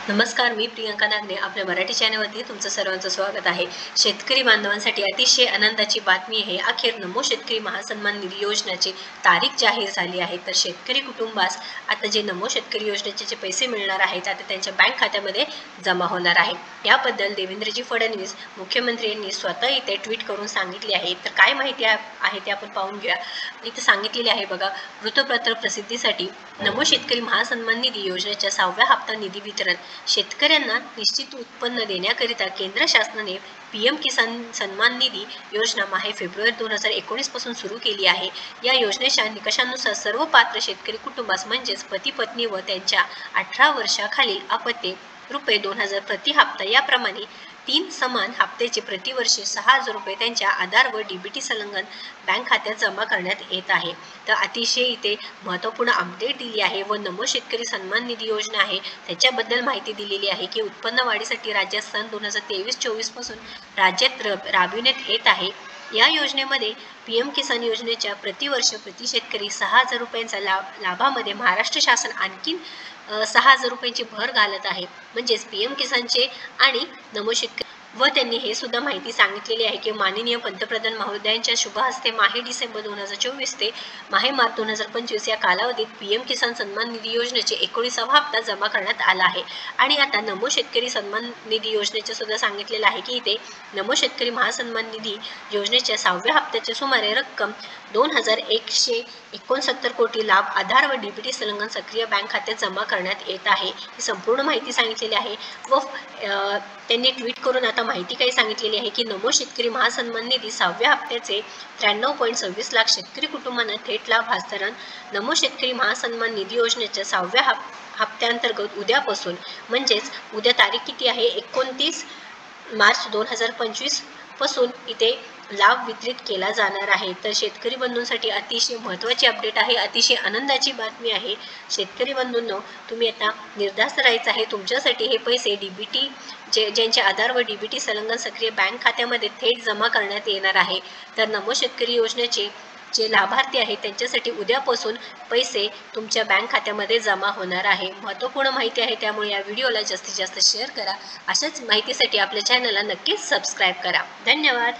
नमस्कार, मी प्रियंका नागने आपल्या मराठी चॅनलवरती तुमचं सर्वांचं स्वागत आहे। शेतकरी बांधवांसाठी अतिशय आनंदाची बातमी आहे। अखेर नमो शेतकरी महासन्मान निधी योजनेची तारीख जाहीर झाली आहे। तर शेतकरी कुटुंबास आता जे नमो शेतकरी योजनेचे जे पैसे मिळणार आहेत आता त्यांच्या बँक खात्यामध्ये जमा होणार आहे। याबद्दल देवेंद्रजी फडणवीस मुख्यमंत्री यांनी स्वतः इथे ट्विट करून सांगितले आहे। तर काय माहिती आहे ते आपण पाहून घेऊया। इथे सांगितलेले आहे बघा, वृत्तपत्र प्रसिद्धीसाठी नमो शेतकरी महासन्मान निधी योजनेच्या 6व्या हप्ता निधी वितरण शेतकऱ्यांना निश्चित उत्पन्न देण्याकरिता केंद्र शासनाने पीएम किसान सन्मान निधी योजना माहे फेब्रुवारी 2019 पासून सुरू केली आहे। या योजनेच्या निकषानुसार सर्व पात्र शेतकरी कुटुंबास म्हणजेच पती पत्नी व त्यांच्या 18 वर्षाखालील अपत्ये रुपये 2000 प्रति हप्ता याप्रमाणे 3 समान हप्त्याचे प्रतिवर्षी 6000 रुपये त्यांच्या आधार व डीबीटी संलग्न बँक खात्यात जमा करण्यात येत आहे। तर अतिशय इथे महत्त्वपूर्ण अपडेट दिली आहे व नमो शेतकरी सन्मान निधी योजना आहे त्याच्याबद्दल माहिती दिलेली आहे की उत्पन्न वाढीसाठी राज्यात सन 2023-24 पासून राज्यात राबविण्यात येत आहे। या योजनेमध्ये पीएम किसान योजनेच्या प्रतिवर्ष प्रति शेतकरी 6000 रुपयांचा लाभामध्ये महाराष्ट्र शासन आणखीन 6000 रुपयांची भर घालत आहे। म्हणजेच पीएम किसानचे आणि नमो शेतकरी व त्यांनी हे सुद्धा माहिती सांगितलेली आहे की माननीय पंतप्रधान महोदयांच्या शुभ हस्ते माहे डिसेंबर 2024 ते माहे मार्च 2025 या कालावधीत पीएम किसान सन्मान निधी योजनेचे 19वा हप्ता जमा करण्यात आला आहे। आणि आता नमो शेतकरी सन्मान निधी योजनेचे सुद्धा सांगितलेलं आहे की इथे नमो शेतकरी महासन्मान निधी योजनेच्या 6व्या हप्त्याची सुमारे रक्कम 2169 कोटी लाभ आधार व डीबीटी संलग्न सक्रिय बँक खात्यात जमा करण्यात येत आहे। ही संपूर्ण माहिती सांगितलेली आहे व त्यांनी ट्विट करून आता माहिती काही सांगितलेली आहे की नमो शेतकरी महासन्मान निधी 6व्या हप्त्याचे 93.26 लाख शेतकरी कुटुंबांना थेट लाभ हस्तांतरण नमो शेतकरी महासन्मान निधी योजनेच्या 6व्या हप्त्यांतर्गत उद्यापासून म्हणजेच उद्या तारीख किती आहे 29 मार्च 2025 पासून इथे लाभ वितरित केला जाणार आहे। तर शेतकरी बंधूंसाठी अतिशय महत्त्वाची अपडेट आहे, अतिशय आनंदाची बातमी आहे। शेतकरी बंधूंनो, तुम्ही आता निर्धास्त राहायचं आहे। तुमच्यासाठी हे पैसे डीबीटी ज्यांचे आधार व डीबीटी संलग्न सक्रिय बँक खात्यामध्ये थेट जमा करण्यात येणार आहे। तर नमो शेतकरी योजनेचे जे लाभार्थी आहेत त्यांच्यासाठी उद्यापासून पैसे तुमच्या बँक खात्यामध्ये जमा होणार आहे। महत्त्वपूर्ण माहिती आहे, त्यामुळे या व्हिडिओला जास्तीत जास्त शेअर करा। अशाच माहितीसाठी आपल्या चॅनलला नक्कीच सबस्क्राईब करा। धन्यवाद।